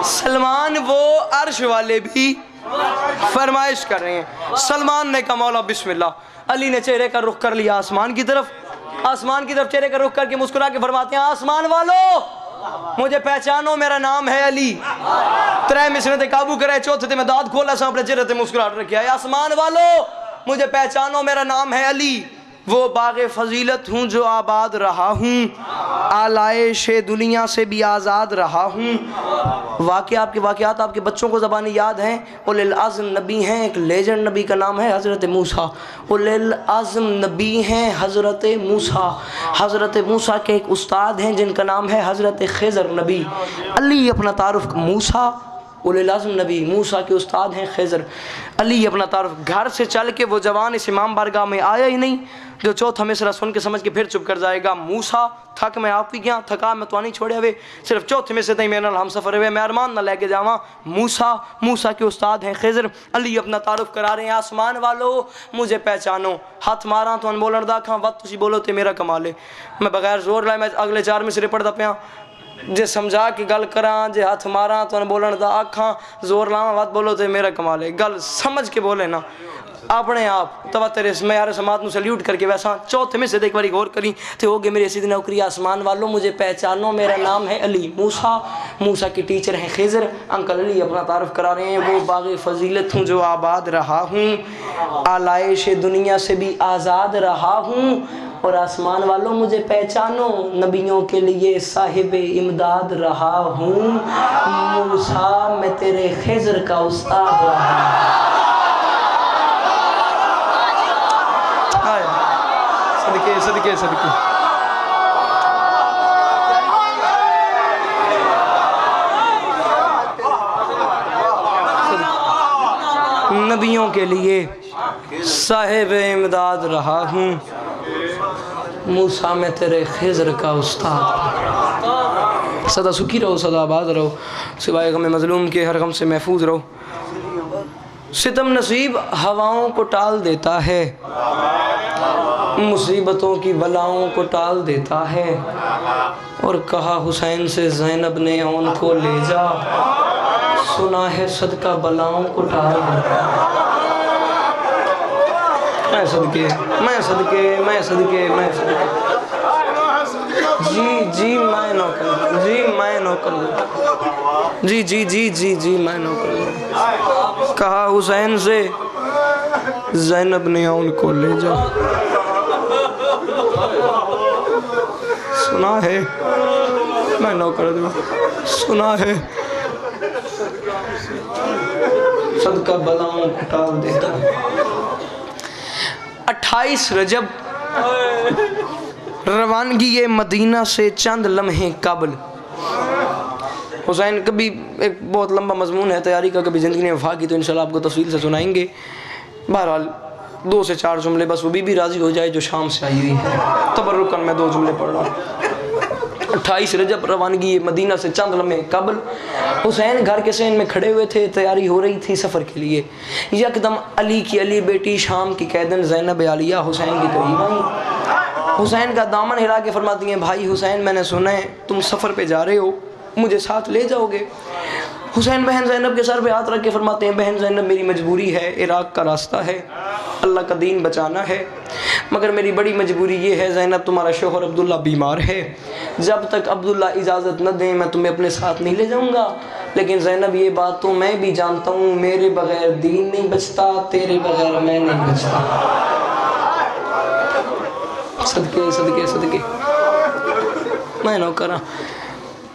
सलमान वो अर्श वाले भी फरमाइश कर रहे हैं। सलमान ने कहा मौला बिस्मिल्लाह। अली ने चेहरे का रुख कर लिया आसमान की तरफ, आसमान की तरफ चेहरे का रुख करके मुस्कुरा के फरमाते हैं आसमान वालों मुझे पहचानो मेरा नाम है अली। 3 मिसरे ते काबू करे, चौथे ते मैं दाद खोला सा अपने चेहरे ते मुस्कुराहट रखी है। आसमान वालों मुझे पहचानो मेरा नाम है अली, वो बाग़े फ़जीलत हूँ जो आबाद रहा हूँ, आलाइश दुनिया से भी आज़ाद रहा हूँ। वाक़यात आपके बच्चों को ज़बानी याद हैं। उलिल आज़म नबी हैं, एक लेजेंड नबी का नाम है हज़रत मूसा। उलिल आज़म नबी हैं हज़रत मूसा, हज़रत मूसा के एक उस्ताद हैं जिनका नाम है हज़रत ख़िज़र नबी। अली अपना तारुफ मूसा उलुल आज़म नबी, मूसा के उस्ताद हैं खिज़र। अली अपना तारुफ, घर से चल के वो जवान इस इमाम बारगाह में आया ही नहीं जो चौथा मिसरा सुन के समझ के फिर चुप कर जाएगा। मूसा थक मैं आप ही गया, थका मैं तो नहीं छोड़े हुए, सिर्फ चौथे में से तई मेरे हम सफ़र हुए, मैं अरमान ना लेके जावा। मूसा के उस्ताद हैं खिज़र। अली अपना तारुफ करा रहे हैं, आसमान वालों मुझे पहचानो, हाथ मारा तो बोलन दा खां वत तुसी बोलो तो मेरा कमाल है। मैं बगैर जोर लाए मैं अगले 4 मिसरे पढ़दा पिया, जे समझा के गल करा, जे हाथ मारा तो बोलन दा आखा, जोर लावा वत बोलो तो मेरा कमाल है। गल समझ के बोले ना अपने आप तवा तेरे मैं यार समात में सल्यूट करके वैसा चौथे में से एक बारी गौर करी तो हो गए मेरी सीधी नौकरी। आसमान वालों मुझे पहचानो, मेरा नाम है अली। मूसा के टीचर हैं खिज़र। अंकल अली अपना तारुफ करा रहे हैं, वो बाग़ फ़जीलत हूँ जो आबाद रहा हूँ, आलाइश दुनिया से भी आज़ाद रहा हूँ, और आसमान वालों मुझे पहचानो, नबियों के लिए साहिब इमदाद रहा हूँ। मूसा मैं तेरे खिज़र का उस्ताद रहा। सदके सदके सदके नबियों के लिए साहिब इमदाद रहा हूँ, मूसा में तेरे खिज़र का उस्ताद। सदा सुखी रहो, सदा आबाद रहो, सिवाय गम मज़लूम के हर गम से महफूज रहो। सितम नसीब हवाओं को टाल देता है, मुसीबतों की बलाओं को टाल देता है, और कहा हुसैन से ज़ैनब ने उनको ले जा, सुना है सदका बलाओं को टाल देता है। मैं सदके मैं सदके मैं सदके मैं सदके जी मैं नौकर, जी मैं नौकर, जी मैं नौकर। कहा हुसैन से ज़ैनब ने उनको ले जा, सुना है मैं नौकर दूँ, सुना है सदका बलाओं को टाल देता है। 28 रजब रवानगी ये मदीना से चंद लम्हे कबल। हुसैन कभी एक बहुत लंबा मजमून है तैयारी का, कभी ज़िंदगी ने वफा की तो इंशाल्लाह आपको तफसील से सुनाएंगे। बहरहाल 2 से 4 जुमले बस, वो भी राज़ी हो जाए जो शाम से आई हुई है। तबर्रुकन मैं 2 जुमले पढ़ रहा हूँ। 28 रजब रवानगी ये मदीना से चंद लम्हे कबल। हुसैन घर के सेन में खड़े हुए थे, तैयारी हो रही थी सफ़र के लिए। यकदम अली की अली बेटी शाम की कैदन ज़ैनब आलिया हुसैन के करीब आई। हुसैन का दामन हिला के फरमाती हैं, भाई हुसैन मैंने सुना है तुम सफ़र पे जा रहे हो, मुझे साथ ले जाओगे? हुसैन बहन ज़ैनब के सर पे हाथ रख के फरमाते हैं, बहन ज़ैनब मेरी मजबूरी है, इराक़ का रास्ता है, अल्लाह का दीन बचाना है, मगर मेरी बड़ी मजबूरी ये है ज़ैनब तुम्हारा शोहर अब्दुल्ला बीमार है, जब तक अब्दुल्ला इजाज़त न दें मैं तुम्हें अपने साथ नहीं ले जाऊँगा। लेकिन ज़ैनब ये बात तो मैं भी जानता हूँ, मेरे बगैर दीन नहीं बचता, तेरे बगैर मैं नहीं बचता। सदके सदके सदके मैं नौकरा,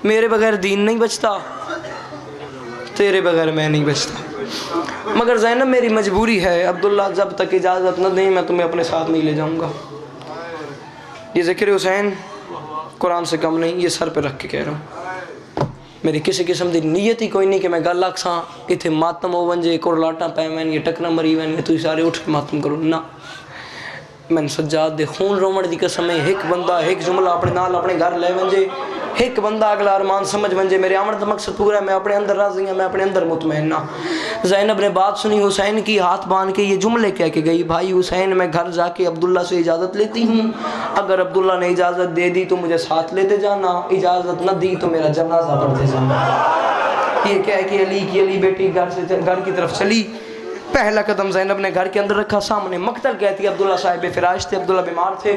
मेरे बगैर दीन नहीं बचता, तेरे बगैर मैं नहीं बचता, मगर ज़ैनब मेरी मजबूरी है, अब्दुल्ला जब तक इजाज़त न दें मैं तुम्हें अपने साथ नहीं ले जाऊँगा। ये ज़िक्र हुसैन कुरान से कम नहीं, ये सर पे रख के कह रहा हूँ। मेरी किसी किस्म की नीयत ही कोई नहीं कि मैं गल आखसां इत्थे मातम हो वंजे कुरलाटा पै वैन या टकरा मरी वैन तुसीं सारे उठ के मातम करो ना। मैंने सज्जाद दे खून रोमण की कसम है, एक बंदा एक जुमला अपने नाल अपने घर ले वंजे, एक बंदा अगला अरमान समझ वंजे, मेरे आमन का मकसद पूरा है, मैं अपने अंदर राज़ी हूँ, मैं अपने अंदर मुतमईन ना। ज़ैनब ने बात सुनी हुसैन की, हाथ बांध के ये जुमले कह के गई, भाई हुसैन मैं घर जाके अब्दुल्ला से इजाज़त लेती हूँ, अगर अब्दुल्ला ने इजाज़त दे दी तो मुझे साथ लेते जाना, इजाज़त न दी तो मेरा जनाजा पढ़ते जाना। ये कह के अली की अली बेटी घर की तरफ चली। पहला कदम ज़ैनब ने घर के अंदर रखा, सामने मक्तल कहती अब्दुल्ला साहिब फिराश थे, अब्दुल्ला बीमार थे।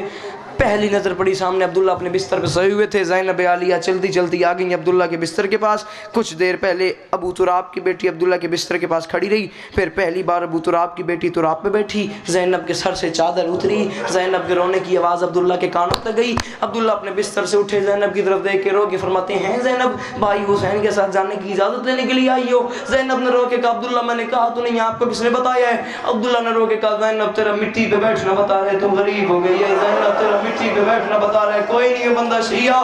पहली नज़र पड़ी सामने अब्दुल्ला अपने बिस्तर पर सोए हुए थे। ज़ैनब आलिया चलती चलती आ गई अब्दुल्ला के बिस्तर के पास। कुछ देर पहले अबू तुराब की बेटी अब्दुल्ला के बिस्तर के पास खड़ी रही, फिर पहली बार अबू तुराब की बेटी तुराब पे बैठी। ज़ैनब के सर से चादर उतरी, ज़ैनब के रोने की आवाज़ अब्दुल्ला के कानों तक गई। अब्दुल्ला अपने बिस्तर से उठे, ज़ैनब की तरफ देख के रो के फरमाते हैं, ज़ैनब भाई हुसैन के साथ जाने की इजाज़त लेने के लिए आई हो? ज़ैनब ने रो के कहा, अब्दुल्ला मैंने कहा तो नहीं, आपको किसने बताया है? अब्दुल्ला ने रो के कहा, ज़ैनब तेरा मिट्टी पे बैठना बता रहे, तुम गरीब हो गई है, ज़ैनब तेरा मिट्टी पे बैठना बता रहा है, कोई नहीं है बंदा शिया